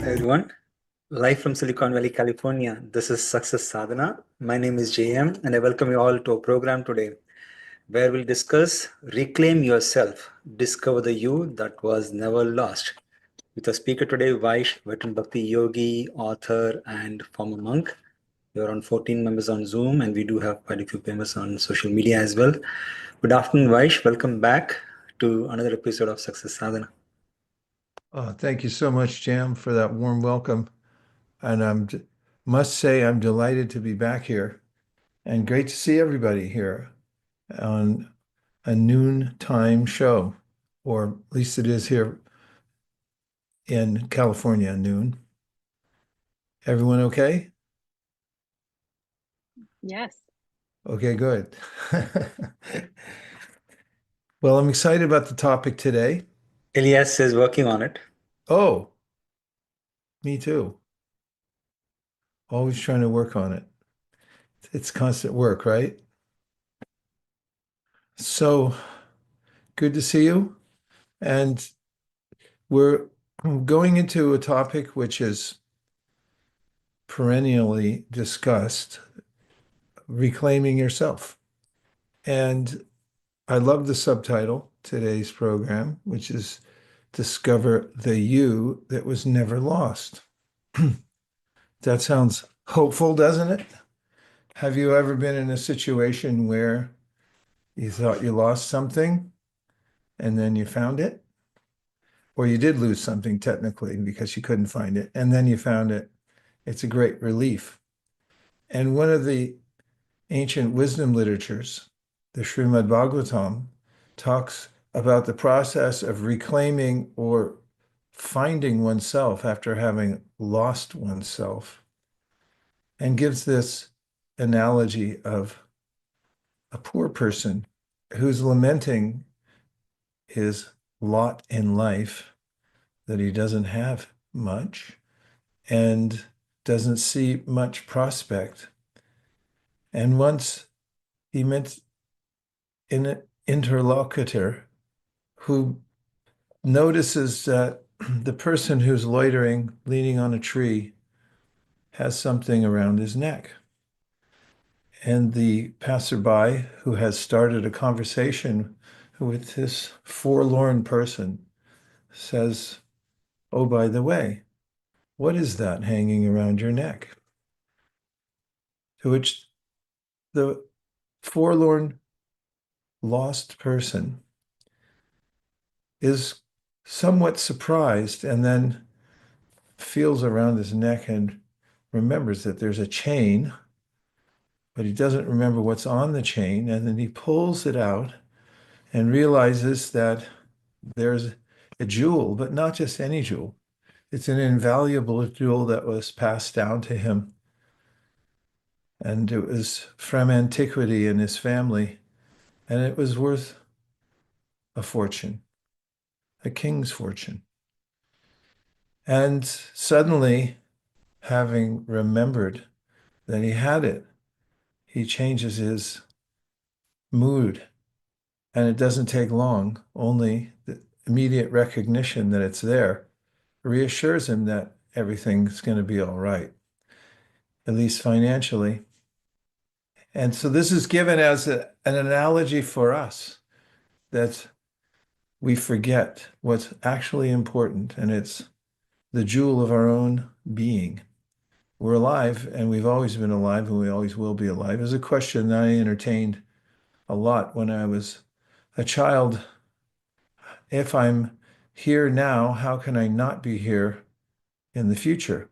Everyone. Live from Silicon Valley, California. This is Success Sadhana. My name is JM, and I welcome you all to a program today where we'll discuss Reclaim Yourself, Discover the You That Was Never Lost. With our speaker today, Vaish, veteran Bhakti yogi, author, and former monk. There are around 14 members on Zoom, and we do have quite a few members on social media as well. Good afternoon, Vaish. Welcome back to another episode of Success Sadhana. Thank you so much, Jam, for that warm welcome. And must say I'm delighted to be back here and great to see everybody here on a noontime show, or at least it is here in California, noon. Everyone okay? Yes. Okay, good. Well, I'm excited about the topic today. Elias is working on it. Oh, me too. Always trying to work on it. It's constant work, right? So good to see you. And we're going into a topic which is perennially discussed, reclaiming yourself. And I love the subtitle, today's program, which is Discover the You That Was Never Lost. That sounds hopeful, doesn't it? Have you ever been in a situation where you thought you lost something and then you found it? Or you did lose something technically because you couldn't find it, and then you found it. It's a great relief. And one of the ancient wisdom literatures, the Srimad Bhagavatam, talks about the process of reclaiming or finding oneself after having lost oneself, and gives this analogy of a poor person who's lamenting his lot in life, that he doesn't have much and doesn't see much prospect. And once he met an interlocutor who notices that the person who's loitering, leaning on a tree, has something around his neck. And the passerby who has started a conversation with this forlorn person says, "Oh, by the way, what is that hanging around your neck?" To which the forlorn, lost person is somewhat surprised and then feels around his neck and remembers that there's a chain, but he doesn't remember what's on the chain. And then he pulls it out and realizes that there's a jewel, but not just any jewel. It's an invaluable jewel that was passed down to him. And it was from antiquity in his family, and it was worth a fortune, a king's fortune. And suddenly, having remembered that he had it, he changes his mood. And it doesn't take long, only the immediate recognition that it's there reassures him that everything's going to be all right, at least financially. And so this is given as an analogy for us, that we forget what's actually important, and it's the jewel of our own being. We're alive, and we've always been alive, and we always will be alive. Is a question that I entertained a lot when I was a child. If I'm here now, how can I not be here in the future?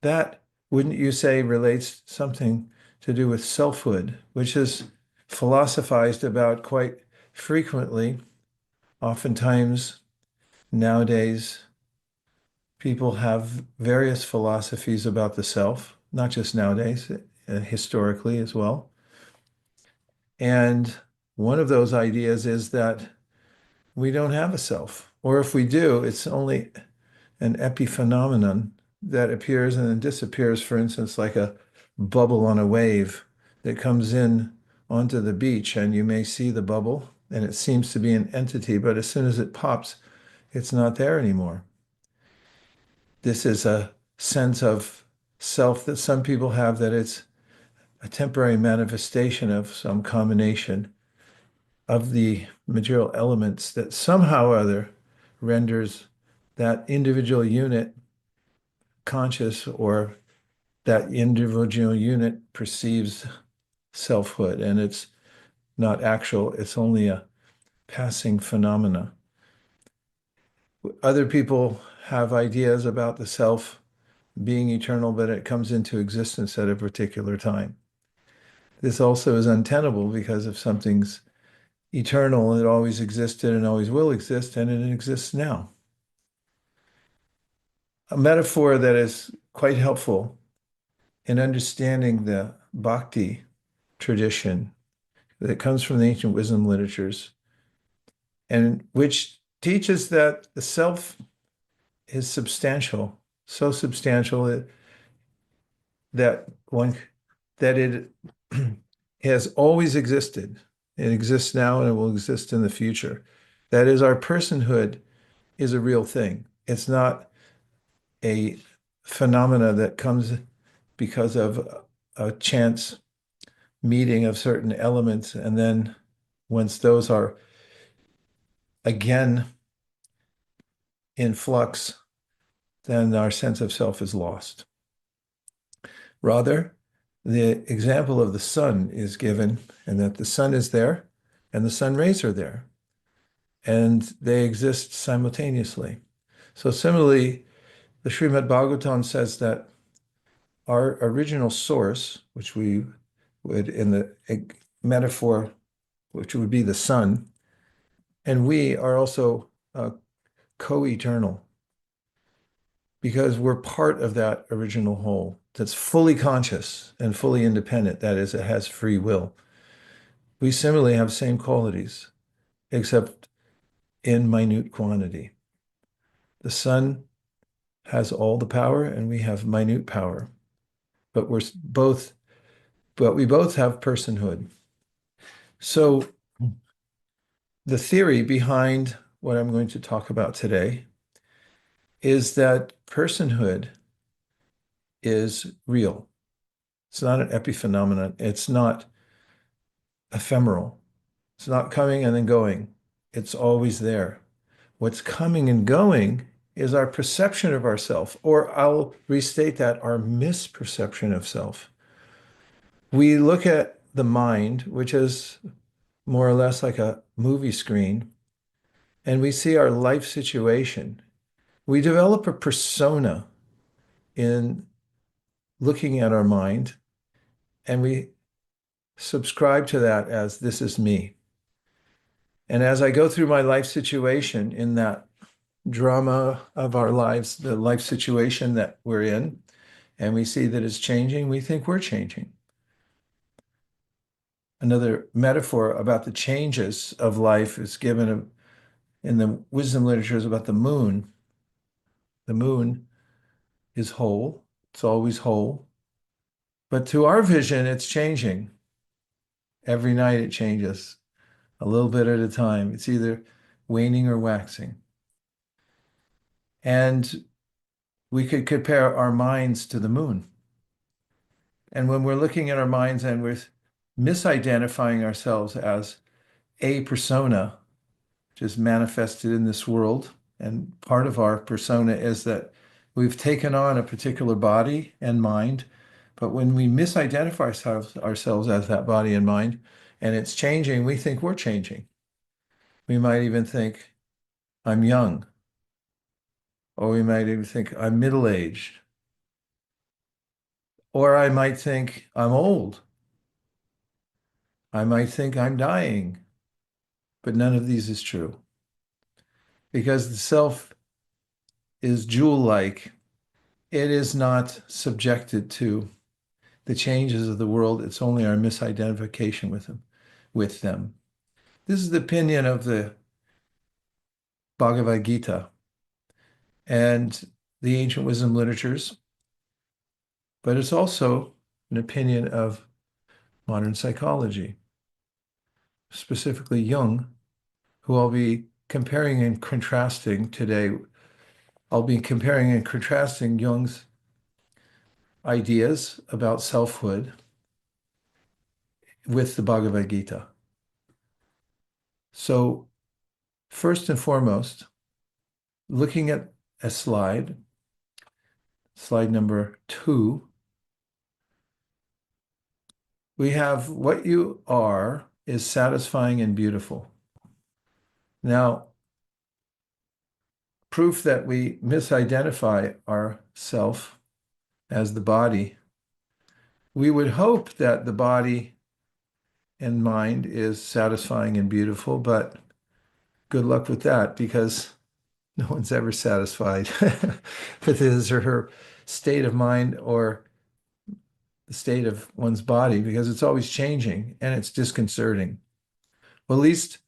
That, wouldn't you say, relates something to do with selfhood, which is philosophized about quite frequently. Oftentimes, nowadays, people have various philosophies about the self, not just nowadays, historically as well. And one of those ideas is that we don't have a self, or if we do, it's only an epiphenomenon that appears and then disappears, for instance, like a bubble on a wave that comes in onto the beach, and you may see the bubble and it seems to be an entity, but as soon as it pops, it's not there anymore. this is a sense of self that some people have, that it's a temporary manifestation of some combination of the material elements that somehow or other renders that individual unit conscious, or that individual unit perceives selfhood, and it's not actual, it's only a passing phenomena. Other people have ideas about the self being eternal, but it comes into existence at a particular time. This also is untenable, because if something's eternal, it always existed and always will exist, and it exists now. A metaphor that is quite helpful in understanding the bhakti tradition that comes from the ancient wisdom literatures, and which teaches that the self is substantial, so substantial that it has always existed. It exists now and it will exist in the future. That is, our personhood is a real thing. It's not a phenomena that comes because of a chance meeting of certain elements, and then once those are again in flux, then our sense of self is lost. Rather, the example of the sun is given, and that the sun is there and the sun rays are there, and they exist simultaneously. So similarly, the Srimad Bhagavatam says that our original source, which we would, in the metaphor, which would be the sun, and we are also co-eternal, because we're part of that original whole that's fully conscious and fully independent. That is, it has free will. We similarly have same qualities, except in minute quantity. The sun has all the power and we have minute power, but we both have personhood. So the theory behind what I'm going to talk about today is that personhood is real. It's not an epiphenomenon. It's not ephemeral. It's not coming and then going. It's always there. What's coming and going is our perception of ourself, or I'll restate that, our misperception of self. We look at the mind, which is more or less like a movie screen, and we see our life situation. We develop a persona in looking at our mind, and we subscribe to that as, this is me. And as I go through my life situation in that drama of our lives, the life situation that we're in, and we see that it's changing, we think we're changing. Another metaphor about the changes of life is given in the wisdom literatures about the moon. The moon is whole, it's always whole, but to our vision, it's changing. Every night it changes, a little bit at a time. It's either waning or waxing. And we could compare our minds to the moon. And when we're looking at our minds and we're misidentifying ourselves as a persona, which is manifested in this world, and part of our persona is that we've taken on a particular body and mind, but when we misidentify ourselves as that body and mind, and it's changing, we think we're changing. We might even think, I'm young. Or we might even think, I'm middle-aged. Or I might think, I'm old. I might think I'm dying. But none of these is true. Because the self is jewel-like. It is not subjected to the changes of the world. It's only our misidentification with them. This is the opinion of the Bhagavad-gītā and the ancient wisdom literatures, but it's also an opinion of modern psychology, specifically Jung, who I'll be comparing and contrasting today I'll be comparing and contrasting Jung's ideas about selfhood with the Bhagavad-gītā. So first and foremost, looking at a slide number 2, we have what you are is satisfying and beautiful. Now, proof that we misidentify our self as the body, we would hope that the body and mind is satisfying and beautiful, but good luck with that, because no one's ever satisfied with his or her state of mind or the state of one's body, because it's always changing and it's disconcerting. Well, at least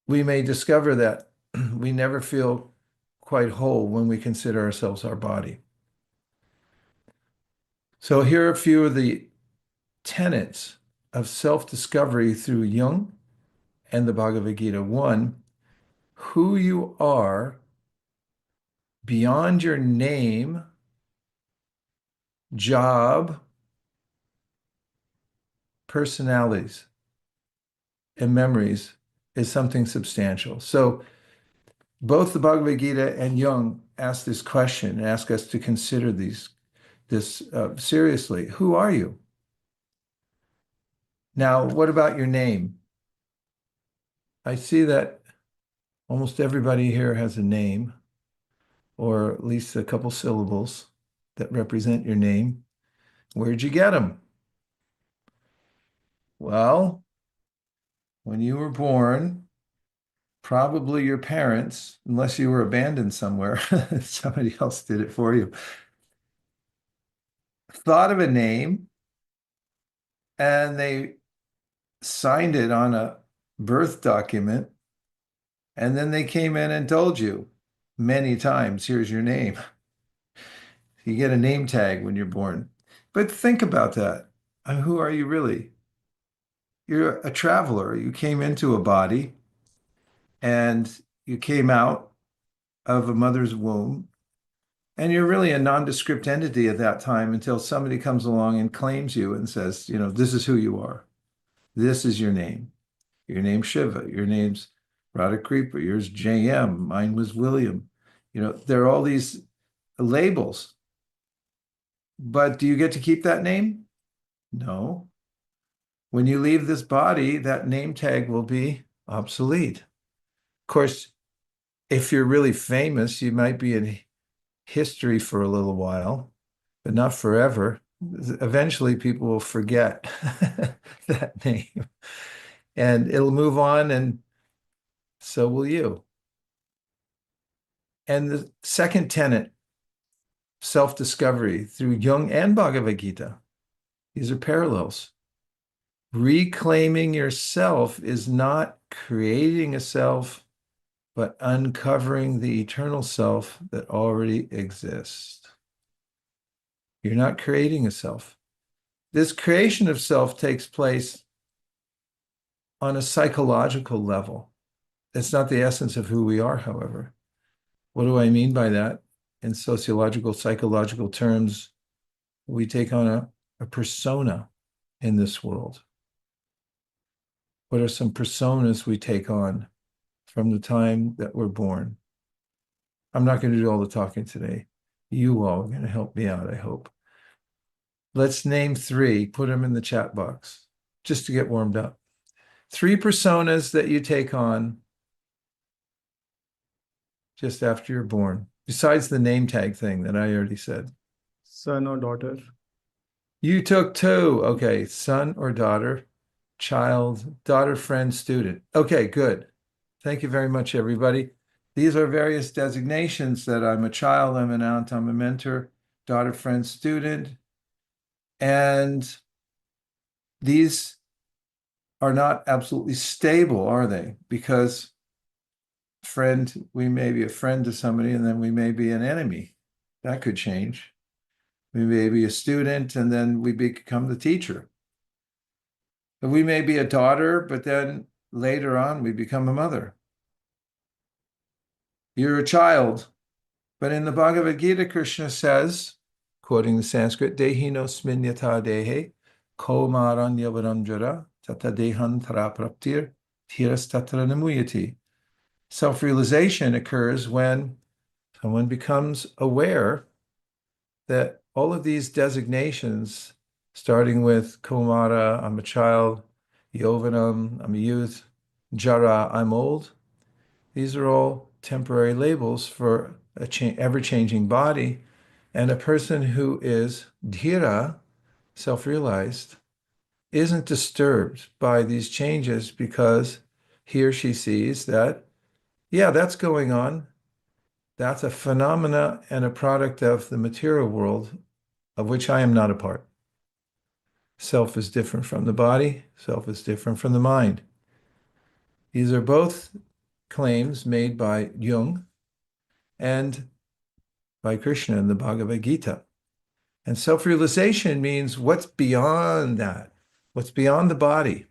we may discover that we never feel quite whole when we consider ourselves our body. So here are a few of the tenets of self-discovery through Jung and the Bhagavad-gītā. 1, who you are beyond your name, job, personalities, and memories is something substantial. So both the Bhagavad-gītā and Jung ask this question, ask us to consider this seriously. Who are you? Now, what about your name? I see that almost everybody here has a name, or at least a couple syllables that represent your name. Where'd you get them? Well, when you were born, probably your parents, unless you were abandoned somewhere, somebody else did it for you, thought of a name and they signed it on a birth document, and then they came in and told you many times, here's your name. You get a name tag when you're born. But think about that. Who are you really? You're a traveler. You came into a body and you came out of a mother's womb, and you're really a nondescript entity at that time until somebody comes along and claims you and says, this is who you are. This is your name. Your name's Shiva. Your name's Radha Kripa. Yours JM. Mine was William. There are all these labels. But do you get to keep that name? No. When you leave this body, that name tag will be obsolete. Of course, if you're really famous, you might be in history for a little while, but not forever. Eventually, people will forget that name, and it'll move on, and so will you. And the second tenet, self-discovery through Jung and Bhagavad-gītā. These are parallels. Reclaiming yourself is not creating a self, but uncovering the eternal self that already exists. You're not creating a self. This creation of self takes place on a psychological level. It's not the essence of who we are, however. What do I mean by that? In sociological, psychological terms, we take on a persona in this world. What are some personas we take on from the time that we're born? I'm not going to do all the talking today. You all are going to help me out, I hope. Let's name 3, put them in the chat box, just to get warmed up. 3 personas that you take on just after you're born, besides the name tag thing that I already said. Son or daughter. You took 2. Okay, son or daughter, child, daughter, friend, student. Okay, good. Thank you very much, everybody. These are various designations that I'm a child, I'm an aunt, I'm a mentor, daughter, friend, student. And these are not absolutely stable, are they? Because friend, we may be a friend to somebody and then we may be an enemy. That could change. We may be a student and then we become the teacher. And we may be a daughter, but then later on we become a mother. You're a child. But in the Bhagavad-gītā, Krishna says, quoting the Sanskrit, Dehinosmin yatha dehe, komaranyavaramjara, tata dehan tarapraptir, tiras tatra namuyati. Self-realization occurs when someone becomes aware that all of these designations, starting with Komara, I'm a child, Yovanam, I'm a youth, Jara, I'm old, these are all temporary labels for a ever-changing body. And a person who is dhira, self-realized, isn't disturbed by these changes because he or she sees that, yeah, that's going on. That's a phenomena and a product of the material world of which I am not a part. Self is different from the body. Self is different from the mind. These are both claims made by Jung and by Krishna in the Bhagavad-gītā. And self-realization means what's beyond that, what's beyond the body.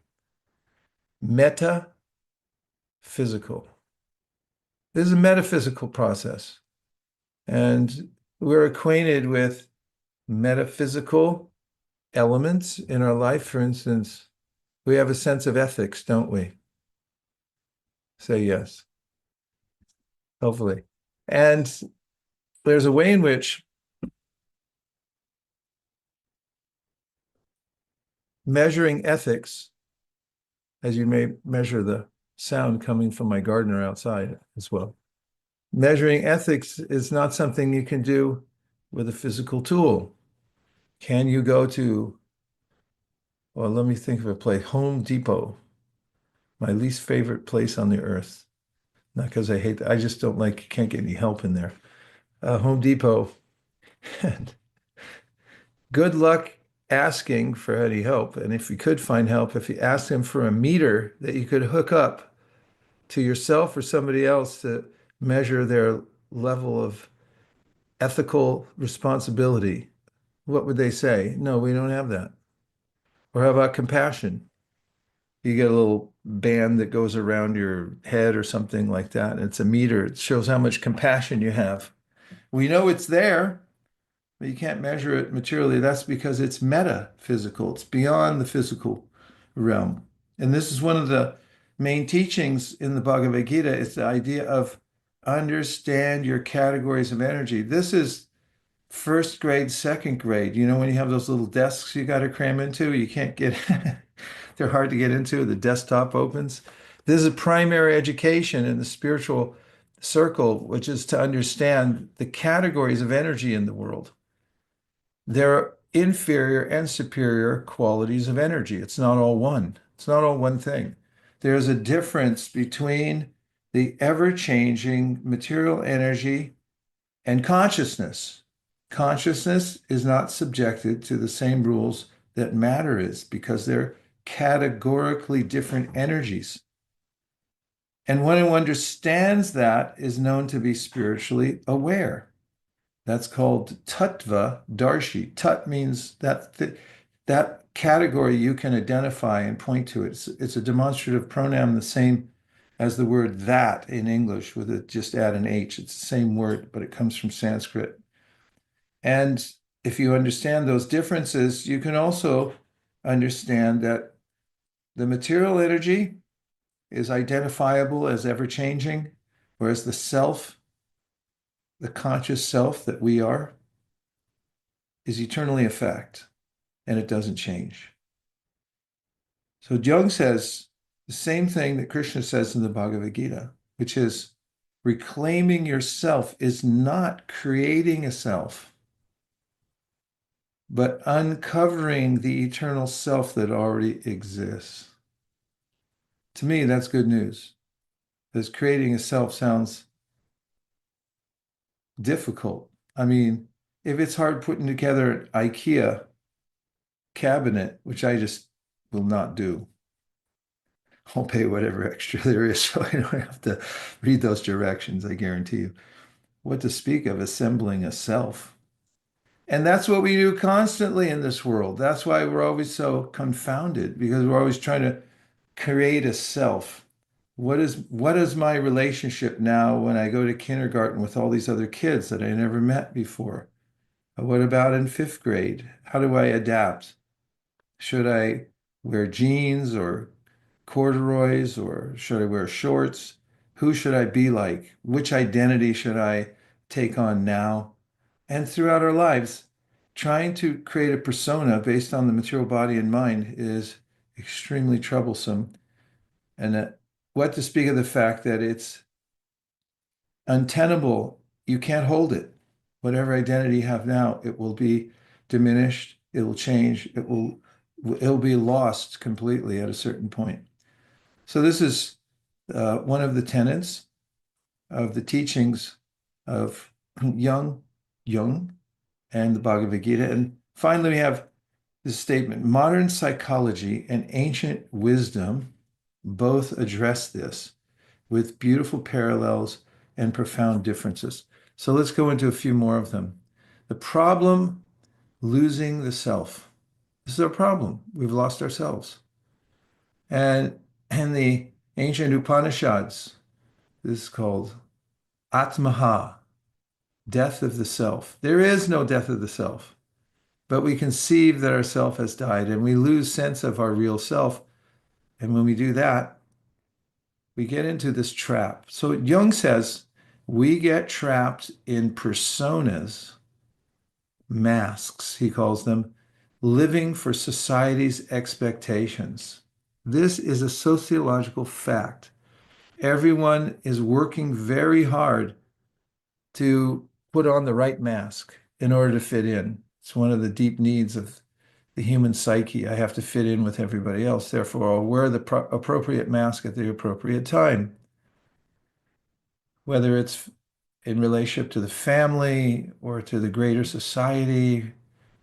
Metaphysical. This is a metaphysical process. And we're acquainted with metaphysical elements in our life. For instance, we have a sense of ethics, don't we? Say yes, hopefully. And there's a way in which measuring ethics, as you may measure the sound coming from my gardener outside as well. Measuring ethics is not something you can do with a physical tool. Can you go to, well, let me think of a place, Home Depot, my least favorite place on the earth. Not because I hate, I just don't like, can't get any help in there. Home Depot, and good luck asking for any help. And if you could find help, if you asked him for a meter that you could hook up to yourself or somebody else to measure their level of ethical responsibility, what would they say? No, we don't have that. Or how about compassion? You get a little band that goes around your head or something like that, and it's a meter. It shows how much compassion you have. We know it's there, but you can't measure it materially. That's because it's metaphysical. It's beyond the physical realm. And this is one of the main teachings in the Bhagavad-gītā. It's the idea of understand your categories of energy. This is first grade, second grade. You know, when you have those little desks you got to cram into, you can't get, they're hard to get into. The desktop opens. This is primary education in the spiritual circle, which is to understand the categories of energy in the world. There are inferior and superior qualities of energy. It's not all one. It's not all one thing. There's a difference between the ever-changing material energy and consciousness. Consciousness is not subjected to the same rules that matter is because they're categorically different energies. And one who understands that is known to be spiritually aware. That's called tattva darshi. Tat means that category you can identify and point to. It's a demonstrative pronoun, the same as the word that in English, with it just add an H. It's the same word, but it comes from Sanskrit. And if you understand those differences, you can also understand that the material energy is identifiable as ever-changing, whereas the self, the conscious self that we are, is eternally a fact, and it doesn't change. So Jung says the same thing that Krishna says in the Bhagavad-gītā, which is reclaiming yourself is not creating a self, but uncovering the eternal self that already exists. To me, that's good news, because creating a self sounds difficult. I mean, if it's hard putting together an IKEA cabinet, which I just will not do, I'll pay whatever extra there is so I don't have to read those directions, I guarantee you. What to speak of assembling a self? And that's what we do constantly in this world. That's why we're always so confounded, because we're always trying to create a self. What is my relationship now when I go to kindergarten with all these other kids that I never met before? What about in fifth grade? How do I adapt? Should I wear jeans or corduroys, or should I wear shorts? Who should I be like? Which identity should I take on now? And throughout our lives, trying to create a persona based on the material body and mind is extremely troublesome. And what to speak of the fact that it's untenable, you can't hold it. Whatever identity you have now, it will be diminished, it will change, it'll be lost completely at a certain point. So this is one of the tenets of the teachings of Jung and the Bhagavad-gītā. And finally, we have this statement: modern psychology and ancient wisdom both address this with beautiful parallels and profound differences. So let's go into a few more of them. The problem, losing the self. This is our problem. We've lost ourselves. And the ancient Upanishads, this is called ātma-hā, death of the self. There is no death of the self, but we conceive that our self has died and we lose sense of our real self. And when we do that, we get into this trap. So Jung says we get trapped in personas, masks, he calls them, living for society's expectations. This is a sociological fact. Everyone is working very hard to put on the right mask in order to fit in. It's one of the deep needs of the human psyche. I have to fit in with everybody else. Therefore, I'll wear the appropriate mask at the appropriate time. Whether it's in relationship to the family or to the greater society,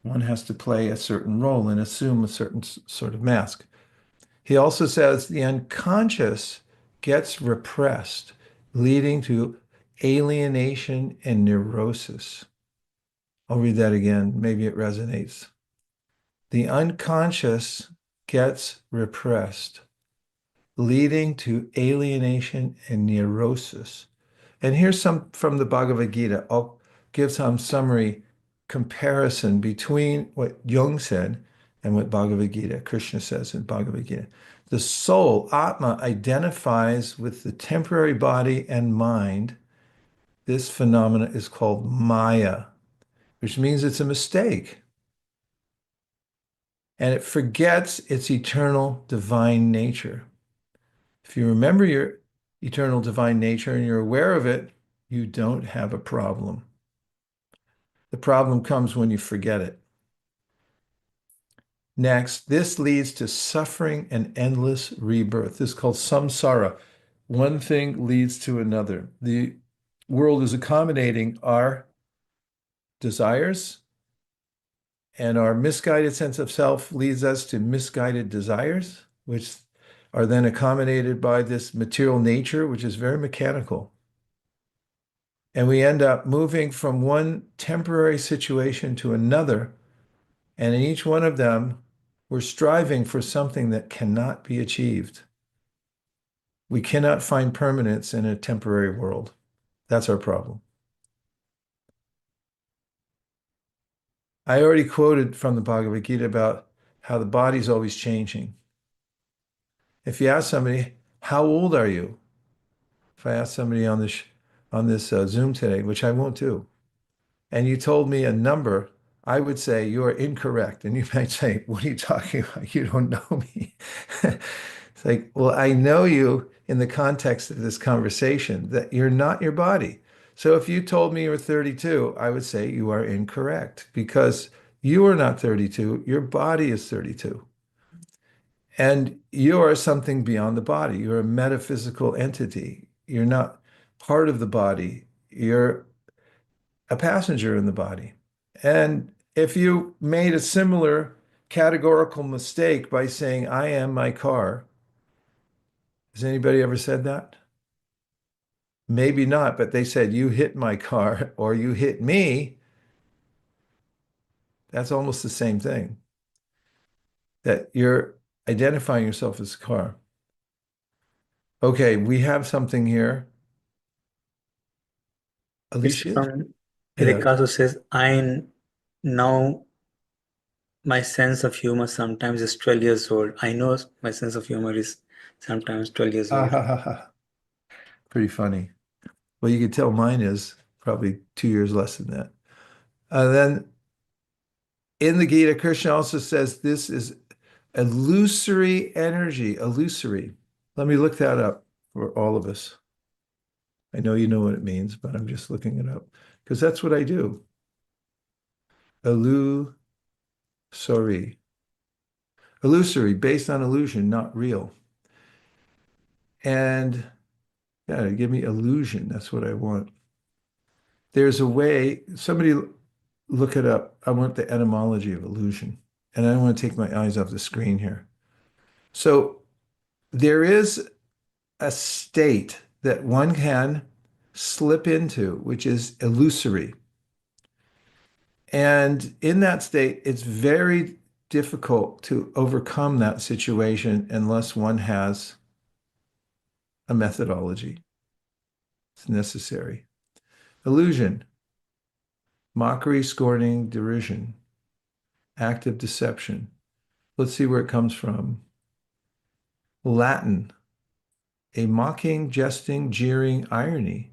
one has to play a certain role and assume a certain sort of mask. He also says the unconscious gets repressed, leading to alienation and neurosis. I'll read that again. Maybe it resonates. The unconscious gets repressed, leading to alienation and neurosis. And here's some from the Bhagavad-gītā. I'll give some summary comparison between what Jung said and what Bhagavad-gītā, Krishna says in Bhagavad-gītā. The soul, ātma, identifies with the temporary body and mind. This phenomena is called maya, which means it's a mistake. And it forgets its eternal divine nature. If you remember your eternal divine nature and you're aware of it, you don't have a problem. The problem comes when you forget it. Next, this leads to suffering and endless rebirth. This is called samsara. One thing leads to another. The world is accommodating our desires, and our misguided sense of self leads us to misguided desires, which are then accommodated by this material nature, which is very mechanical. And we end up moving from one temporary situation to another. And in each one of them, we're striving for something that cannot be achieved. We cannot find permanence in a temporary world. That's our problem. I already quoted from the Bhagavad-gītā about how the body's always changing. If you ask somebody, how old are you? If I ask somebody on this Zoom today, which I won't do, and you told me a number, I would say you are incorrect. And you might say, what are you talking about? You don't know me. It's like, well, I know you in the context of this conversation, that you're not your body. So if you told me you were 32, I would say you are incorrect because you are not 32. Your body is 32. And you are something beyond the body. You're a metaphysical entity. You're not part of the body. You're a passenger in the body. And if you made a similar categorical mistake by saying, I am my car, has anybody ever said that? Maybe not, but they said, you hit my car or you hit me. That's almost the same thing. That you're identifying yourself as a car. Okay, we have something here. It's Alicia? from Yeah. Erikazu says, I now my sense of humor sometimes is 12 years old. I know my sense of humor is sometimes 12 years Ah, old. ha, ha, ha. Pretty funny. Well, you could tell mine is probably 2 years less than that. Then in the Gita, Krishna also says this is illusory energy, illusory. Let me look that up for all of us. I know you know what it means, but I'm just looking it up because that's what I do. Illusory. Illusory, based on illusion, not real. And yeah, give me illusion. That's what I want. There's a way, somebody look it up. I want the etymology of illusion. And I don't want to take my eyes off the screen here. So there is a state that one can slip into, which is illusory. And in that state, it's very difficult to overcome that situation unless one has a methodology. It's necessary. Illusion, mockery, scorning, derision, active deception. Let's see where it comes from. Latin, a mocking, jesting, jeering irony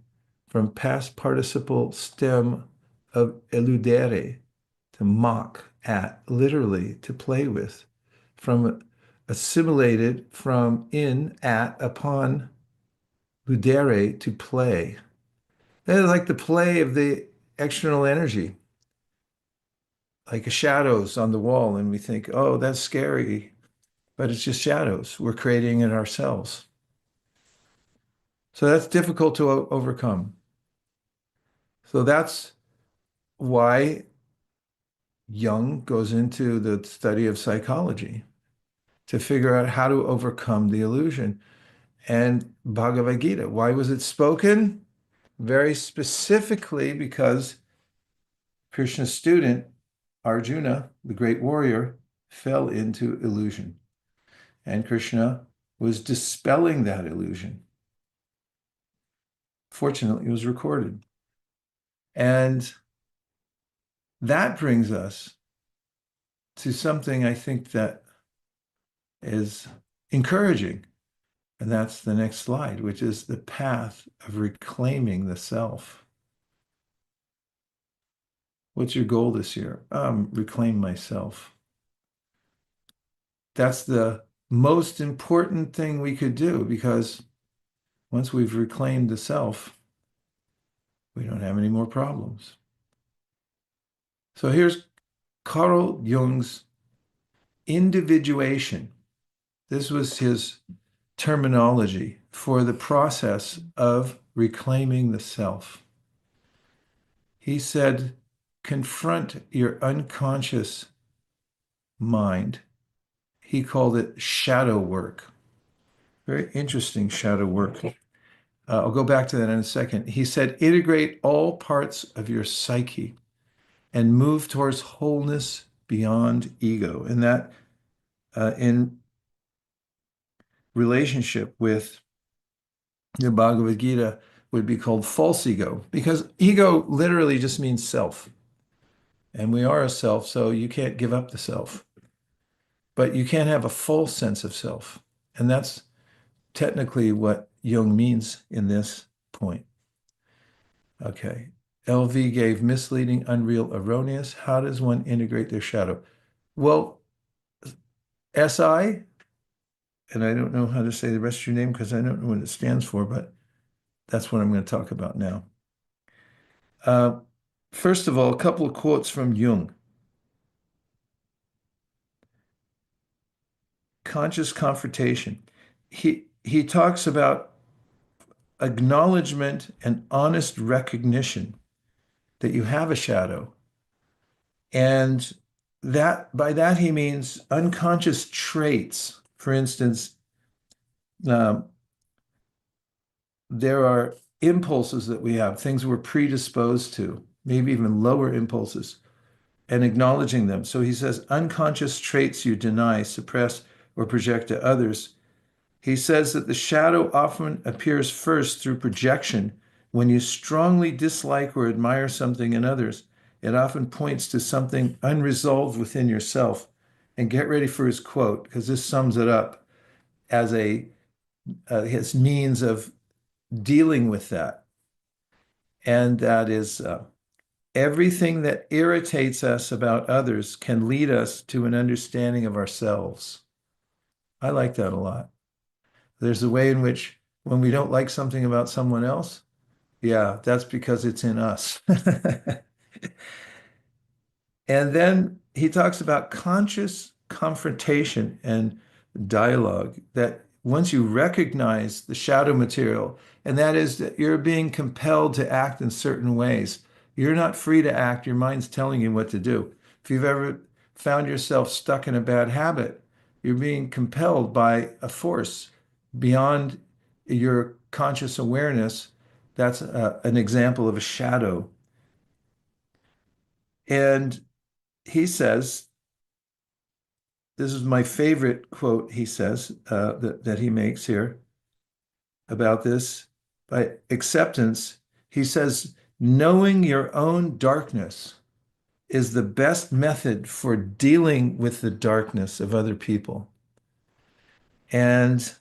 from past participle stem of eludere, to mock at, literally to play with, from assimilated from in, at, upon, ludere, to play. That is like the play of the external energy, like shadows on the wall, and we think, oh, that's scary, but it's just shadows. We're creating it ourselves. So that's difficult to overcome. So that's why Jung goes into the study of psychology to figure out how to overcome the illusion. And Bhagavad-gītā, why was it spoken? Very specifically because Krishna's student, Arjuna, the great warrior, fell into illusion. And Krishna was dispelling that illusion. Fortunately, it was recorded. And that brings us to something I think that is encouraging. And that's the next slide, which is the path of reclaiming the self. What's your goal this year? Reclaim myself. That's the most important thing we could do, because once we've reclaimed the self, we don't have any more problems. So here's Carl Jung's individuation. This was his terminology for the process of reclaiming the self. He said, confront your unconscious mind. He called it shadow work. Very interesting shadow work. I'll go back to that in a second. He said, integrate all parts of your psyche and move towards wholeness beyond ego. And that in relationship with the Bhagavad-gītā would be called false ego, because ego literally just means self. And we are a self, so you can't give up the self. But you can't have a false sense of self. And that's technically what Jung means in this point. Okay. LV gave misleading, unreal, erroneous. How does one integrate their shadow? Well, SI, and I don't know how to say the rest of your name because I don't know what it stands for, but that's what I'm going to talk about now. First of all, a couple of quotes from Jung. Conscious confrontation. He talks about acknowledgement and honest recognition that you have a shadow. And that by that he means unconscious traits. For instance, there are impulses that we have, things we're predisposed to, maybe even lower impulses, and acknowledging them. So he says, unconscious traits you deny, suppress, or project to others. he says that the shadow often appears first through projection. When you strongly dislike or admire something in others, it often points to something unresolved within yourself. And get ready for his quote, because this sums it up as his means of dealing with that. And that is, everything that irritates us about others can lead us to an understanding of ourselves. I like that a lot. There's a way in which when we don't like something about someone else, yeah, that's because it's in us. And then he talks about conscious confrontation and dialogue, that once you recognize the shadow material, and that is that you're being compelled to act in certain ways. You're not free to act. Your mind's telling you what to do. If you've ever found yourself stuck in a bad habit, you're being compelled by a force beyond your conscious awareness. That's an example of a shadow. And he says, this is my favorite quote, he says, that he makes here about this. By acceptance, he says, knowing your own darkness is the best method for dealing with the darkness of other people. And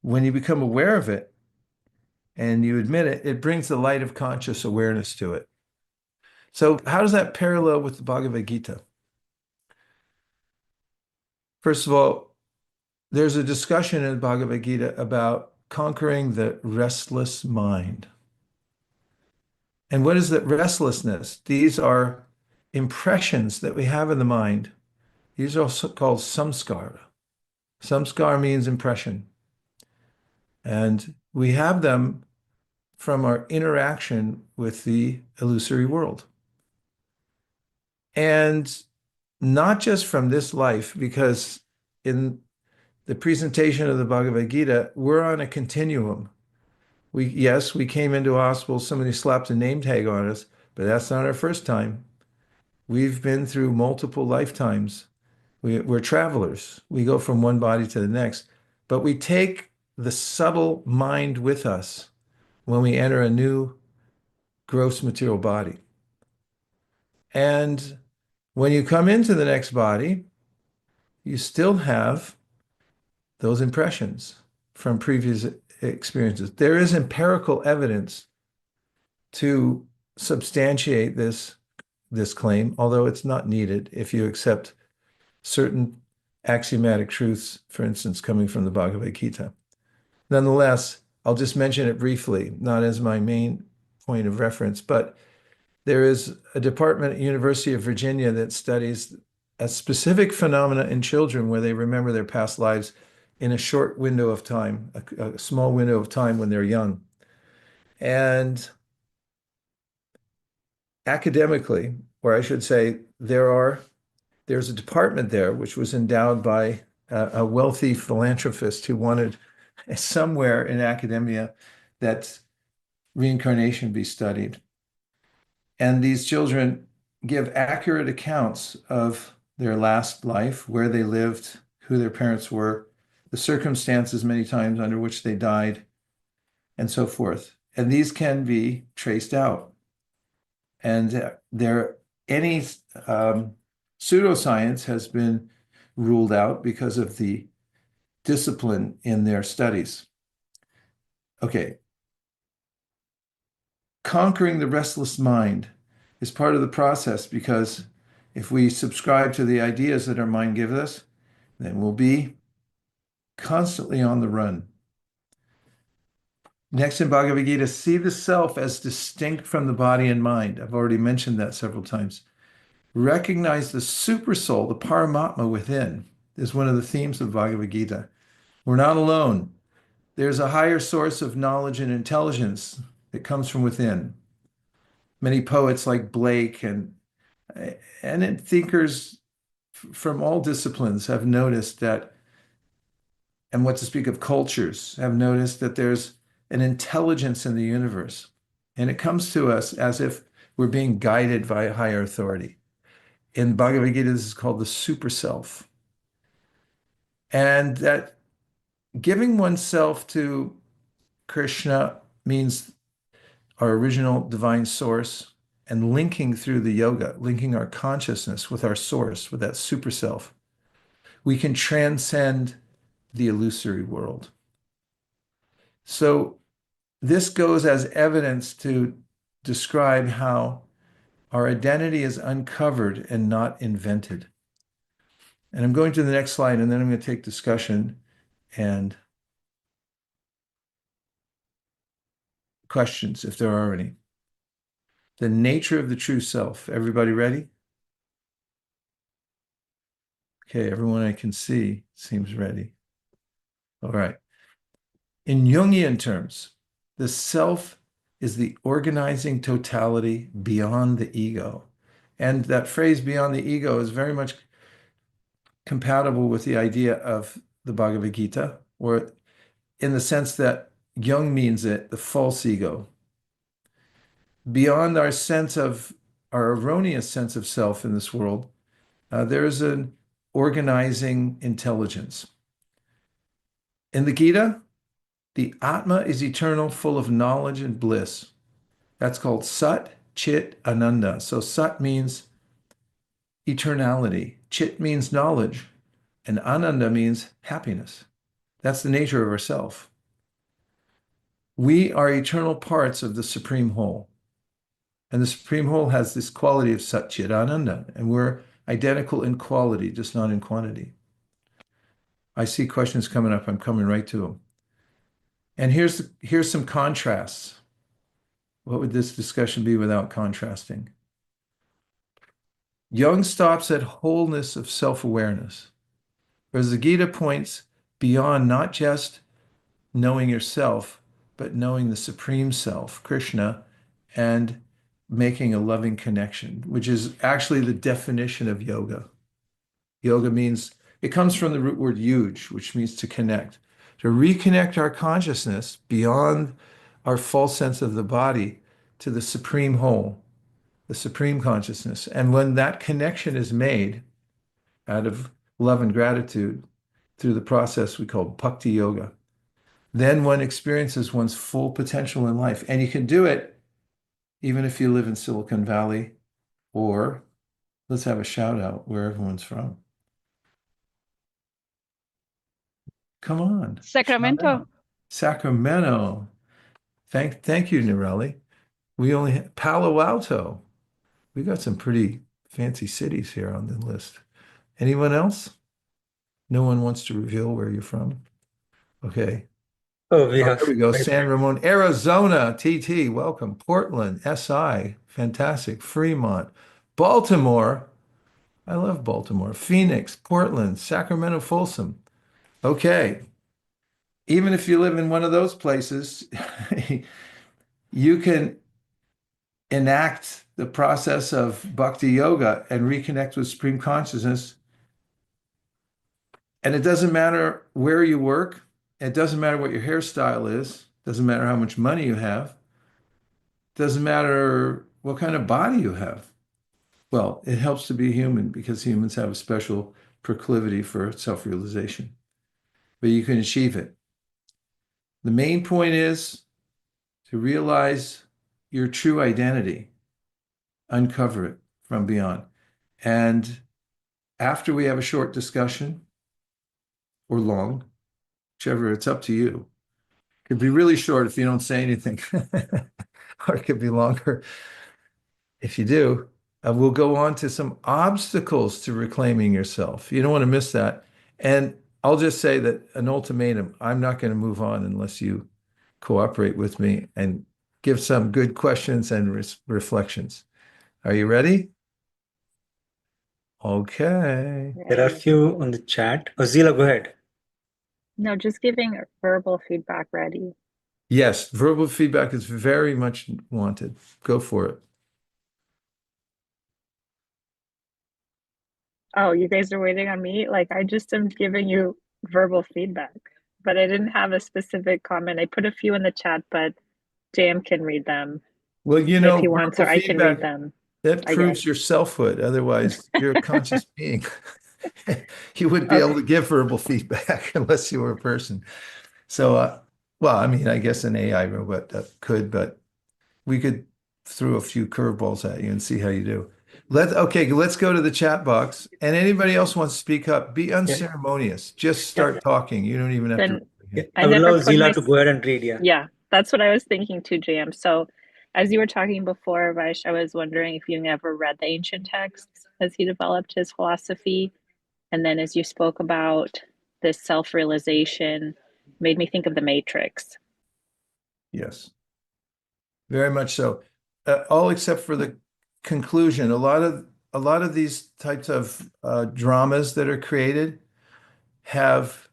when you become aware of it and you admit it, it brings the light of conscious awareness to it. So how does that parallel with the Bhagavad-gītā? First of all, there's a discussion in the Bhagavad-gītā about conquering the restless mind. And what is that restlessness? These are impressions that we have in the mind. These are also called samskara. Samskara means impression. And we have them from our interaction with the illusory world. And not just from this life, because in the presentation of the Bhagavad-gītā, we're on a continuum. Yes, we came into hospital, somebody slapped a name tag on us, but that's not our first time. We've been through multiple lifetimes. We're travelers. We go from one body to the next, but we take the subtle mind with us when we enter a new gross material body. And when you come into the next body, you still have those impressions from previous experiences. There is empirical evidence to substantiate this claim, although it's not needed if you accept certain axiomatic truths, for instance, coming from the Bhagavad-gītā. Nonetheless, I'll just mention it briefly, not as my main point of reference, but there is a department at University of Virginia that studies a specific phenomena in children where they remember their past lives in a short window of time, a small window of time when they're young. And academically, or I should say, there's a department there which was endowed by a wealthy philanthropist who wanted somewhere in academia that reincarnation be studied. And these children give accurate accounts of their last life, where they lived, who their parents were, the circumstances many times under which they died, and so forth. And these can be traced out. And any pseudoscience has been ruled out because of the discipline in their studies. Okay. Conquering the restless mind is part of the process, because if we subscribe to the ideas that our mind gives us, then we'll be constantly on the run. Next in Bhagavad-gītā, see the self as distinct from the body and mind. I've already mentioned that several times. Recognize the supersoul, the paramatma within, is one of the themes of Bhagavad-gītā. We're not alone. There's a higher source of knowledge and intelligence that comes from within. Many poets like Blake and thinkers from all disciplines have noticed that, and what to speak of cultures, have noticed that there's an intelligence in the universe. And it comes to us as if we're being guided by a higher authority. In Bhagavad-gītā, this is called the super self. And that giving oneself to Krishna means our original divine source and linking through the yoga, linking our consciousness with our source, with that super self. We can transcend the illusory world. So this goes as evidence to describe how our identity is uncovered and not invented. And I'm going to the next slide, and then I'm going to take discussion and questions, if there are any. The nature of the true self. Everybody ready? Okay, everyone I can see seems ready. All right. In Jungian terms, the self is the organizing totality beyond the ego. And that phrase beyond the ego is very much compatible with the idea of the Bhagavad-gītā, or in the sense that Jung means it, the false ego. Beyond our sense of, our erroneous sense of self in this world, there is an organizing intelligence. In the Gita, the Atma is eternal, full of knowledge and bliss. That's called Sat, Chit, Ananda. So Sat means eternality. Chit means knowledge. And Ananda means happiness. That's the nature of ourself. We are eternal parts of the Supreme Whole. And the Supreme Whole has this quality of Sat, Chit, Ananda. And we're identical in quality, just not in quantity. I see questions coming up. I'm coming right to them. And here's some contrasts. What would this discussion be without contrasting? Jung stops at wholeness of self-awareness, whereas the Gita points beyond not just knowing yourself, but knowing the Supreme Self, Krishna, and making a loving connection, which is actually the definition of yoga. Yoga means, it comes from the root word yuj, which means to connect. To reconnect our consciousness beyond our false sense of the body to the supreme whole, the supreme consciousness. And when that connection is made out of love and gratitude through the process we call bhakti yoga, then one experiences one's full potential in life. And you can do it even if you live in Silicon Valley, or let's have a shout out where everyone's from. Come on. Sacramento. Sacramento. Thank you, Nirali. We only have Palo Alto. We got some pretty fancy cities here on the list. Anyone else? No one wants to reveal where you're from. Okay. Oh, we have. There we go. San Ramon, Arizona. TT, welcome. Portland, SI, fantastic. Fremont, Baltimore. I love Baltimore. Phoenix, Portland, Sacramento, Folsom. Okay. Even if you live in one of those places, you can enact the process of bhakti yoga and reconnect with supreme consciousness. And it doesn't matter where you work. It doesn't matter what your hairstyle is. It doesn't matter how much money you have. It doesn't matter what kind of body you have. Well, it helps to be human because humans have a special proclivity for self-realization. But you can achieve it. The main point is to realize your true identity, uncover it from beyond. And after we have a short discussion, or long, whichever, it's up to you. It could be really short if you don't say anything, or it could be longer if you do. We'll go on to some obstacles to reclaiming yourself. You don't want to miss that. And I'll just say that an ultimatum, I'm not going to move on unless you cooperate with me and give some good questions and reflections. Are you ready? Okay. There are a few on the chat. Oh, Zila, go ahead. No, just giving verbal feedback ready. Yes, verbal feedback is very much wanted. Go for it. Oh, you guys are waiting on me? Like, I just am giving you verbal feedback, but I didn't have a specific comment. I put a few in the chat, but JM can read them Well, you if know, he wants, or verbal I can read feedback, them. that I proves guess. your selfhood. Otherwise, you're a conscious being. You wouldn't be able to Okay. give verbal feedback unless you were a person. So, well, I mean, I guess an AI robot could, but we could throw a few curveballs at you and see how you do. Okay, let's go to the chat box. And anybody else wants to speak up, be unceremonious. Just Yeah. start talking. You don't even have to. Then Yeah. I I will never allow put Zila my to go ahead and read. Yeah. yeah, that's what I was thinking too, JM. So as you were talking before, Vaish, I was wondering if you never read the ancient texts as he developed his philosophy. And then as you spoke about this self-realization, made me think of the Matrix. Yes, very much so. All except for the conclusion. A lot of these types of dramas that are created have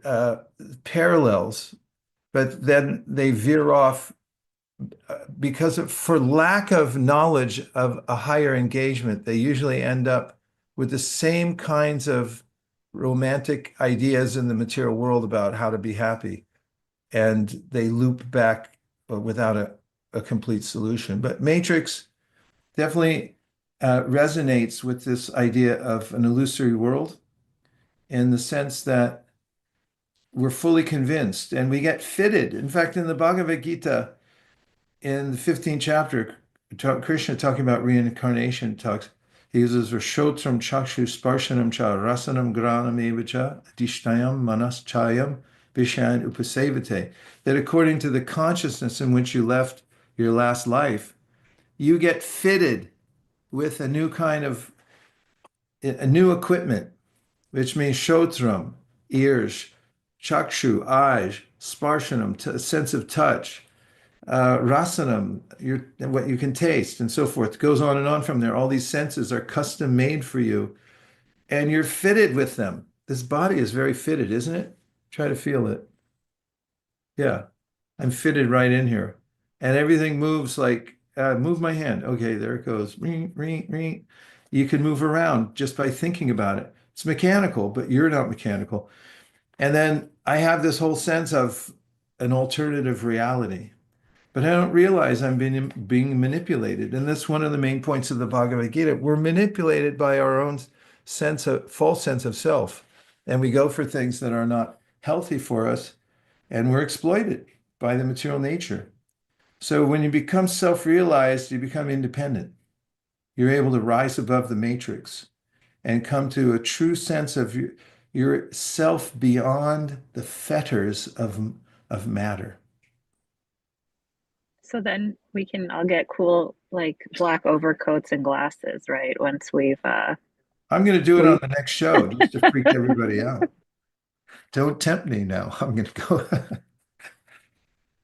uh, parallels, but then they veer off for lack of knowledge of a higher engagement. They usually end up with the same kinds of romantic ideas in the material world about how to be happy, and they loop back without a complete solution. But Matrix definitely resonates with this idea of an illusory world in the sense that we're fully convinced and we get fitted. In fact, in the Bhagavad-gītā, in the 15th chapter, Krishna talking about reincarnation he uses Rashotram Chakshu Sparshanam Cha Rasanam Granam Evacha Adishtayam Manas Chayam Vishayan Upasevate, that according to the consciousness in which you left your last life, you get fitted with a new equipment, which means Shotram, ears, Chakshu, eyes, Sparshanam, sense of touch, rasanam, what you can taste, and so forth. It goes on and on from there. All these senses are custom made for you, and you're fitted with them. This body is very fitted, isn't it? Try to feel it. Yeah, I'm fitted right in here. And everything moves like, move my hand. Okay, there it goes. Ring, ring, ring. You can move around just by thinking about it. It's mechanical, but you're not mechanical. And then I have this whole sense of an alternative reality. But I don't realize I'm being manipulated. And that's one of the main points of the Bhagavad-gītā. We're manipulated by our own false sense of self. And we go for things that are not healthy for us. And we're exploited by the material nature. So when you become self-realized, you become independent. You're able to rise above the matrix and come to a true sense of your self beyond the fetters of matter. So then we can all get cool like black overcoats and glasses, right? Once we've I'm going to do it on we the next show just to freak everybody out. Don't tempt me now. I'm going to go.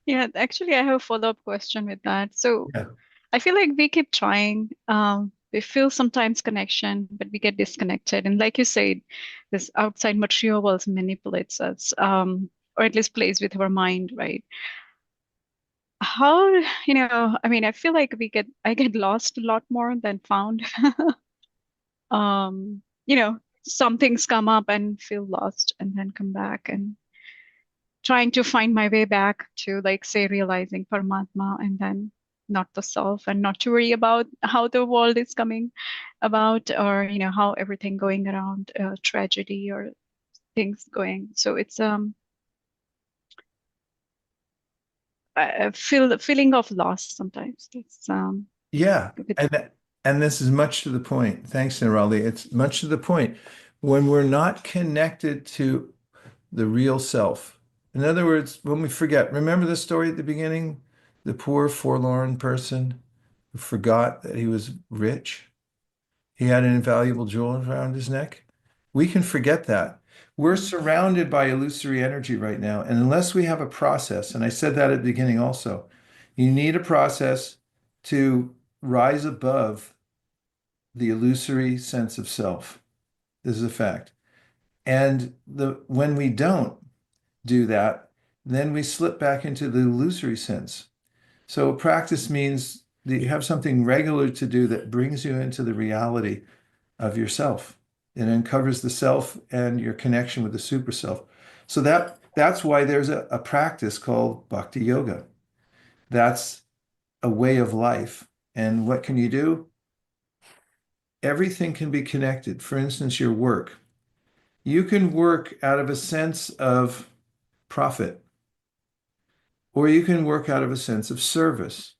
Yeah, actually, I have a follow-up question with that. So Yeah. I feel like we keep trying. We feel sometimes connection, but we get disconnected. And like you said, this outside material world manipulates us, or at least plays with our mind, right? How, I mean, I feel like I get lost a lot more than found. Um, some things come up and feel lost and then come back and trying to find my way back to, like, say, realizing Paramatma and then not the self, and not to worry about how the world is coming about, or how everything going around tragedy or things going. So it's I feel the feeling of loss sometimes. It's Yeah. a bit. And this is much to the point. Thanks, Nirali. It's much to the point. When we're not connected to the real self. In other words, when we forget, remember the story at the beginning? The poor, forlorn person who forgot that he was rich. He had an invaluable jewel around his neck. We can forget that. We're surrounded by illusory energy right now. And unless we have a process, and I said that at the beginning also, you need a process to rise above the illusory sense of self. This is a fact. And when we don't do that, then we slip back into the illusory sense. So practice means that you have something regular to do that brings you into the reality of yourself. It uncovers the self and your connection with the super self. So that's why there's a practice called bhakti yoga. That's a way of life. And what can you do? everything can be connected. For instance, your work. You can work out of a sense of profit, or you can work out of a sense of service.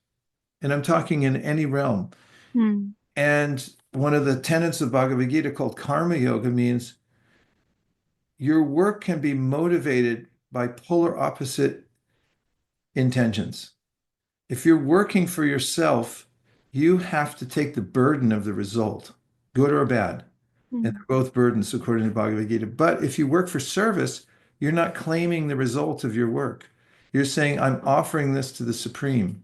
And I'm talking in any realm. Mm. And one of the tenets of Bhagavad-gītā called karma yoga means your work can be motivated by polar opposite intentions. If you're working for yourself, you have to take the burden of the result, good or bad. And Mm. they're both burdens according to Bhagavad-gītā. But if you work for service, you're not claiming the result of your work. You're saying, I'm offering this to the Supreme.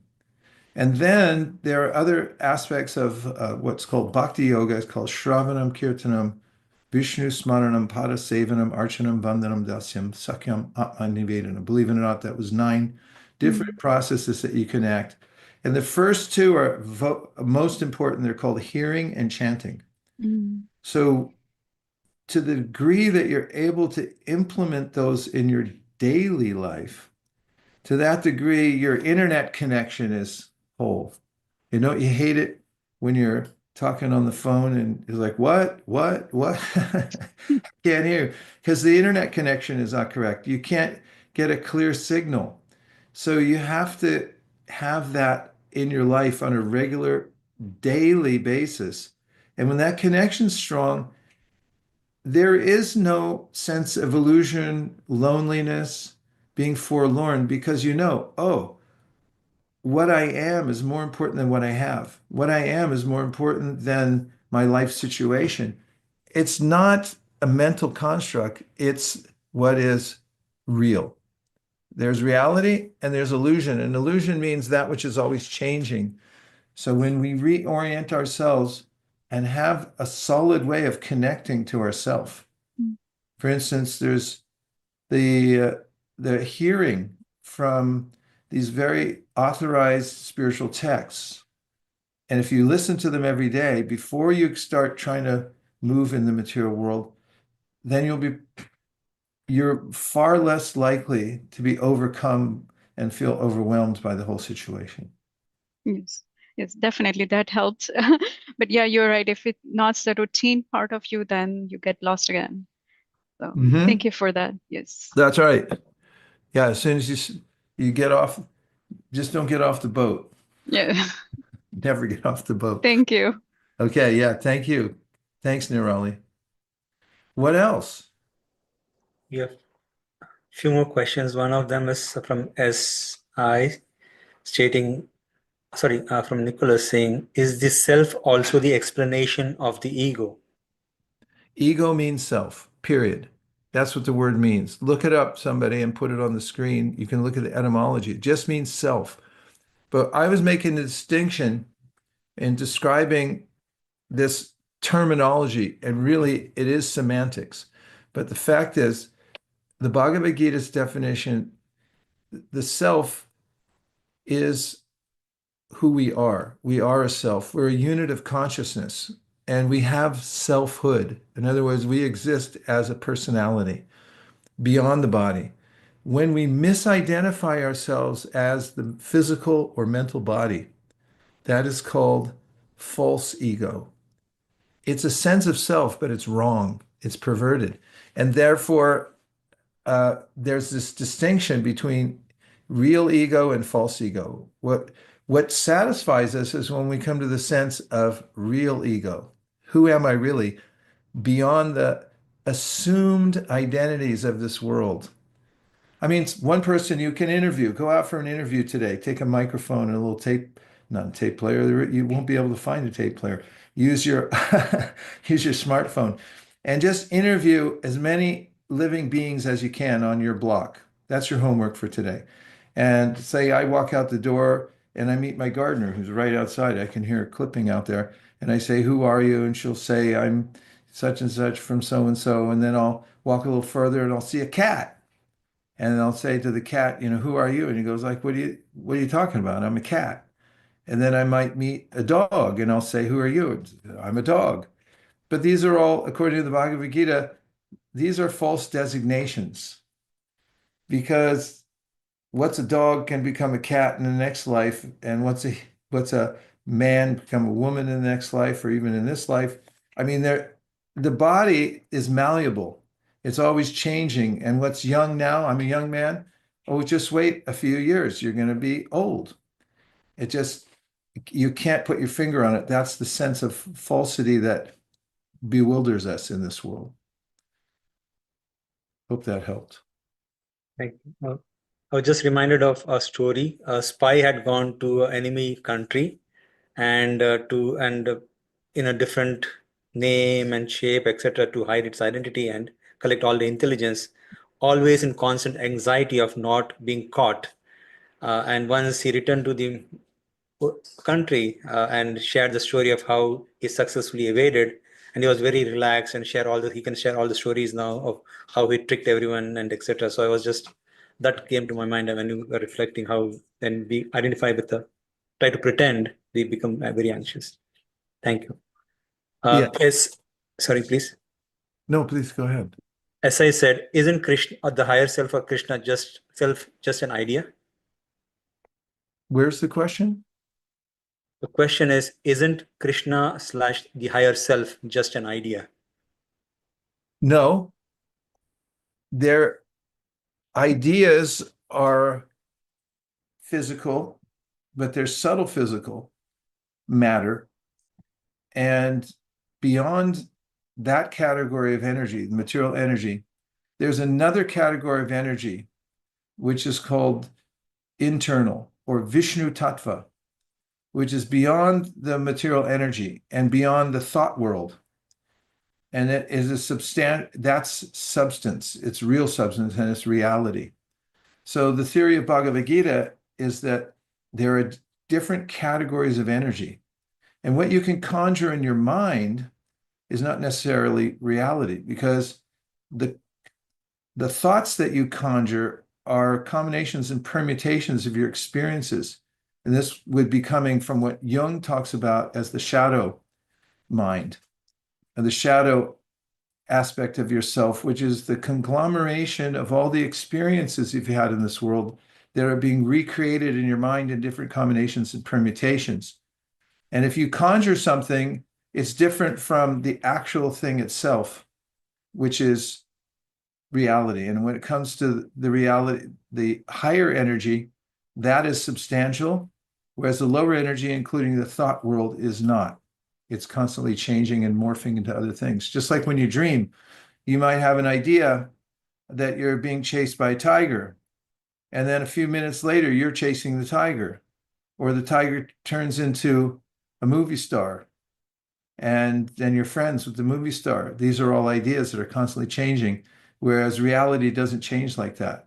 And then there are other aspects of what's called bhakti yoga. It's called Shravanam Kirtanam, Vishnu Smaranam, Pada Sevanam, Archanam Vandanam Dasyam, Sakyam Atma-nivedanam. Believe it or not, that was 9 different processes that you can act. And the first 2 are most important. They're called hearing and chanting. Mm. So to the degree that you're able to implement those in your daily life, to that degree, your internet connection is whole. You know, you hate it when you're talking on the phone and it's like, what? Can't hear, because the internet connection is not correct. You can't get a clear signal. So you have to have that in your life on a regular daily basis. And when that connection's strong, there is no sense of illusion, loneliness, being forlorn, because you know, oh, what I am is more important than what I have. What I am is more important than my life situation. It's not a mental construct, it's what is real. There's reality and there's illusion. And illusion means that which is always changing. So when we reorient ourselves and have a solid way of connecting to ourself, for instance, there's the hearing from these very authorized spiritual texts. And if you listen to them every day, before you start trying to move in the material world, then you're far less likely to be overcome and feel overwhelmed by the whole situation. Yes, yes, definitely that helps. But yeah, you're right. If it's not the routine part of you, then you get lost again. So thank you for that. Yes. That's right. Yeah, as soon as you get off, just don't get off the boat. Yeah. Never get off the boat. Thank you. Okay, yeah, thank you. Thanks, Nirali. What else? We have a few more questions. One of them is from SI stating, from Nicholas saying, is the self also the explanation of the ego? Ego means self, period. That's what the word means. Look it up, somebody, and put it on the screen. You can look at the etymology. It just means self. But I was making a distinction in describing this terminology, and really it is semantics. But the fact is, the Bhagavad-gītā's definition, the self is who we are. We are a self. We're a unit of consciousness, and we have selfhood. In other words, we exist as a personality beyond the body. When we misidentify ourselves as the physical or mental body, that is called false ego. It's a sense of self, but it's wrong. It's perverted. And therefore, there's this distinction between real ego and false ego. What satisfies us is when we come to the sense of real ego. Who am I really? Beyond the assumed identities of this world. I mean, one person you can interview, go out for an interview today, take a microphone and a little tape, not a tape player, you won't be able to find a tape player. Use your use your smartphone and just interview as many living beings as you can on your block. That's your homework for today. And say I walk out the door and I meet my gardener who's right outside. I can hear her clipping out there. And I say, who are you? And she'll say, I'm such and such from so-and-so. And then I'll walk a little further and I'll see a cat. And I'll say to the cat, who are you? And he goes like, what are you talking about? I'm a cat. And then I might meet a dog and I'll say, who are you? I'm a dog. But these are all, according to the Bhagavad-gītā, these are false designations. Because what's a dog can become a cat in the next life, and what's a man become a woman in the next life, or even in this life. I mean, the body is malleable. It's always changing. And what's young now, I'm a young man. Oh, just wait a few years. You're going to be old. It just, you can't put your finger on it. That's the sense of falsity that bewilders us in this world. Hope that helped. Thank you. I was just reminded of a story. A spy had gone to an enemy country and in a different name and shape, etc., to hide its identity and collect all the intelligence, always in constant anxiety of not being caught. And once he returned to the country and shared the story of how he successfully evaded, and he was very relaxed and he can share all the stories now of how he tricked everyone and etc. So I was just, that came to my mind when you were reflecting how when we identify with try to pretend, we become very anxious. Thank you. Yes, sorry, please. No, please go ahead. As I said, isn't Krishna or the higher self or Krishna just an idea? Where's the question? The question is, isn't Krishna / the higher self just an idea? No. Their ideas are physical, but they're subtle physical matter. And beyond that category of energy, material energy, there's another category of energy, which is called internal or Vishnu Tattva, which is beyond the material energy and beyond the thought world. And it is that's substance, it's real substance and it's reality. So the theory of Bhagavad-gītā is that there are different categories of energy. And what you can conjure in your mind is not necessarily reality, because the thoughts that you conjure are combinations and permutations of your experiences. And this would be coming from what Jung talks about as the shadow mind, and the shadow aspect of yourself, which is the conglomeration of all the experiences you've had in this world that are being recreated in your mind in different combinations and permutations. And if you conjure something, it's different from the actual thing itself, which is reality. And when it comes to the reality, the higher energy, that is substantial, whereas the lower energy, including the thought world, is not. It's constantly changing and morphing into other things. Just like when you dream, you might have an idea that you're being chased by a tiger, and then a few minutes later, you're chasing the tiger, or the tiger turns into a movie star, and then you're friends with the movie star. These are all ideas that are constantly changing, whereas reality doesn't change like that.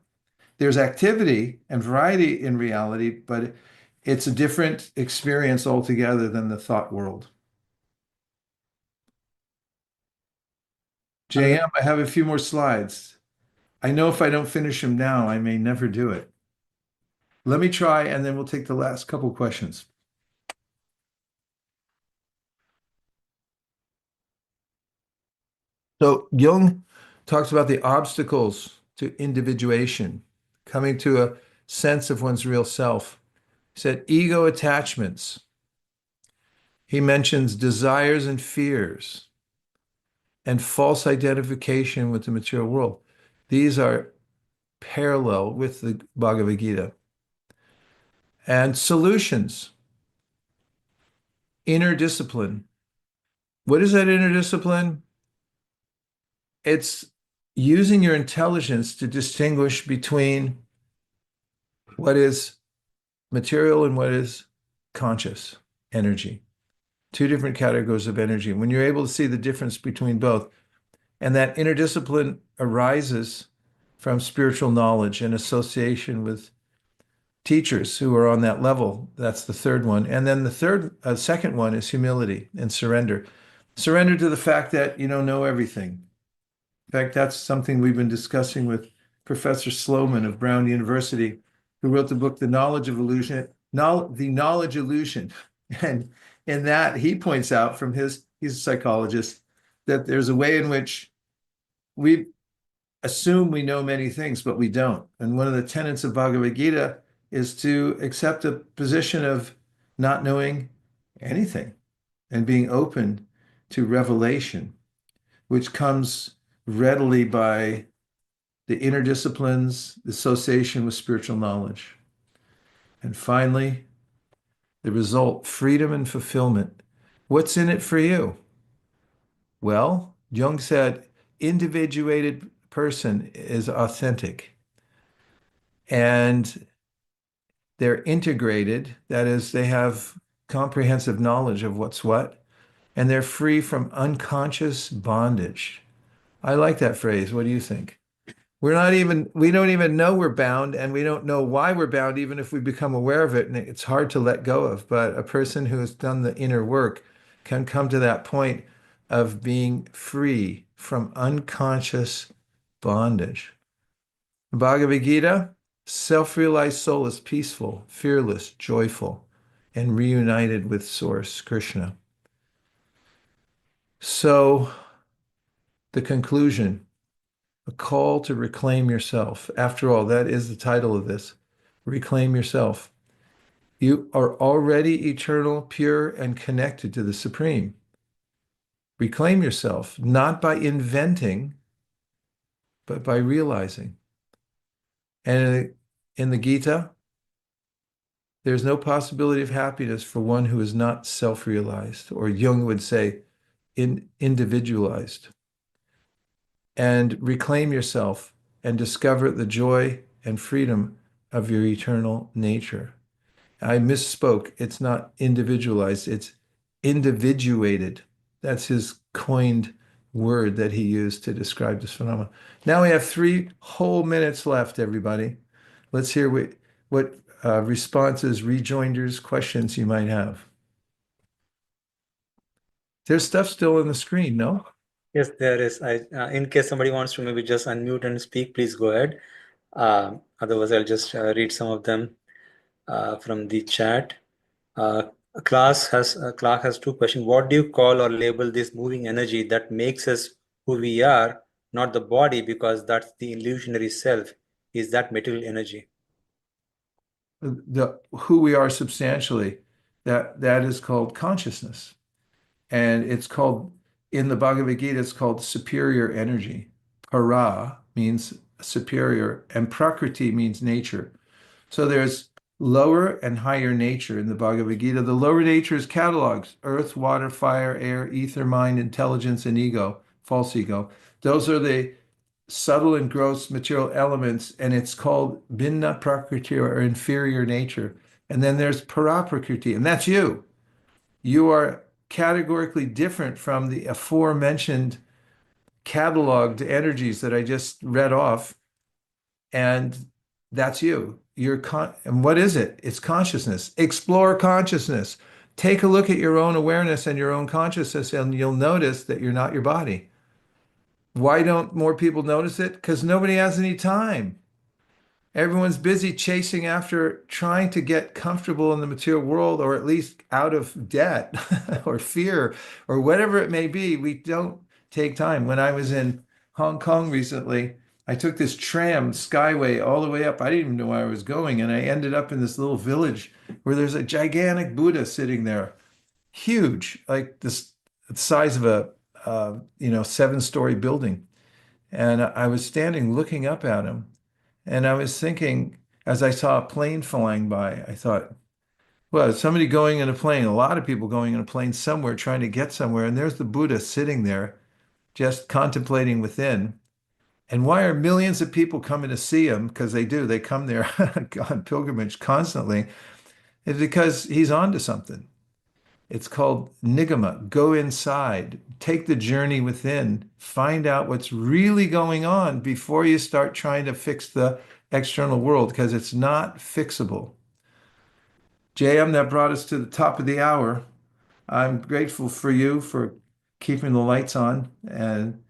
There's activity and variety in reality, but it's a different experience altogether than the thought world. JM, I have a few more slides. I know if I don't finish them now, I may never do it. Let me try, and then we'll take the last couple questions. So Jung talks about the obstacles to individuation, coming to a sense of one's real self. He said ego attachments. He mentions desires and fears and false identification with the material world. These are parallel with the Bhagavad-gītā. And solutions, inner discipline. What is that inner discipline? It's using your intelligence to distinguish between what is material and what is conscious energy. Two different categories of energy. When you're able to see the difference between both, and that inner discipline arises from spiritual knowledge and association with teachers who are on that level. That's the third one. And then the second one is humility and surrender. Surrender to the fact that you don't know everything. In fact, that's something we've been discussing with Professor Sloman of Brown University, who wrote the book, The Knowledge Illusion. And in that, he points out from he's a psychologist, that there's a way in which we assume we know many things, but we don't. And one of the tenets of Bhagavad-gītā is to accept a position of not knowing anything and being open to revelation, which comes readily by the inner disciplines, the association with spiritual knowledge. And finally, the result, freedom and fulfillment. What's in it for you? Well, Jung said, individuated person is authentic. And they're integrated, that is, they have comprehensive knowledge of what's what, and they're free from unconscious bondage. I like that phrase. What do you think? We don't even know we're bound, and we don't know why we're bound, even if we become aware of it, and it's hard to let go of. But a person who has done the inner work can come to that point of being free from unconscious bondage. Bhagavad-gītā, self-realized soul is peaceful, fearless, joyful, and reunited with Source, Krishna. So, the conclusion, a call to reclaim yourself. After all, that is the title of this. Reclaim yourself. You are already eternal, pure, and connected to the Supreme. Reclaim yourself, not by inventing, but by realizing. And in the Gita, there's no possibility of happiness for one who is not self-realized, or Jung would say, individualized. And reclaim yourself and discover the joy and freedom of your eternal nature. I misspoke. It's not individualized, it's individuated. That's his coined word that he used to describe this phenomenon. Now we have 3 whole minutes left, everybody. Let's hear what responses, rejoinders, questions you might have. There's stuff still on the screen, no? Yes, there is. In case somebody wants to maybe just unmute and speak, please go ahead. Otherwise, I'll just read some of them from the chat. Clark has 2 questions. What do you call or label this moving energy that makes us who we are, not the body, because that's the illusionary self? Is that material energy? Who we are substantially, that is called consciousness. And it's called, in the Bhagavad-gītā, it's called superior energy. Para means superior, and prakriti means nature. So there's lower and higher nature in the Bhagavad-gītā. The lower nature is catalogs: earth, water, fire, air, ether, mind, intelligence, and ego, false ego. Those are the subtle and gross material elements, and it's called binna prakriti, or inferior nature. And then there's para prakriti, and that's you. You are categorically different from the aforementioned cataloged energies that I just read off, and that's you. And what is it? It's consciousness. Explore consciousness. Take a look at your own awareness and your own consciousness, and you'll notice that you're not your body. Why don't more people notice it? Because nobody has any time. Everyone's busy chasing after trying to get comfortable in the material world, or at least out of debt or fear or whatever it may be. We don't take time. When I was in Hong Kong recently, I took this tram skyway all the way up. I didn't even know where I was going. And I ended up in this little village where there's a gigantic Buddha sitting there, huge, like the size of a 7-story building. And I was standing looking up at him. And I was thinking, as I saw a plane flying by, I thought, well, somebody going in a plane, a lot of people going in a plane somewhere, trying to get somewhere. And there's the Buddha sitting there, just contemplating within. And why are millions of people coming to see him? Because they do. They come there on pilgrimage constantly. It's because he's onto something. It's called nigama. Go inside. Take the journey within. Find out what's really going on before you start trying to fix the external world, because it's not fixable. JM, that brought us to the top of the hour. I'm grateful for you for keeping the lights on and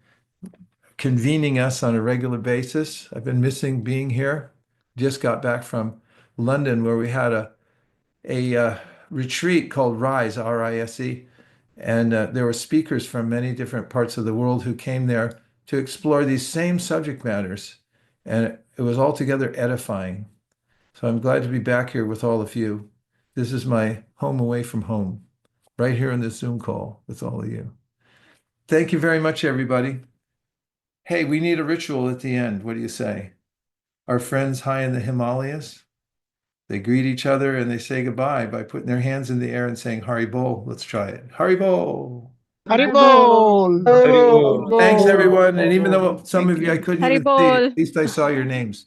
convening us on a regular basis. I've been missing being here. Just got back from London, where we had a retreat called RISE, R-I-S-E, and there were speakers from many different parts of the world who came there to explore these same subject matters, and it was altogether edifying. So I'm glad to be back here with all of you. This is my home away from home, right here in this Zoom call with all of you. Thank you very much, everybody. Hey, we need a ritual at the end. What do you say? Our friends high in the Himalayas, they greet each other and they say goodbye by putting their hands in the air and saying Hari Bol. Let's try it. Hari Bol. Haribol! Haribol. Thanks, everyone. And even though some Thank of you I couldn't Hari even see, Bol. at least I saw your names.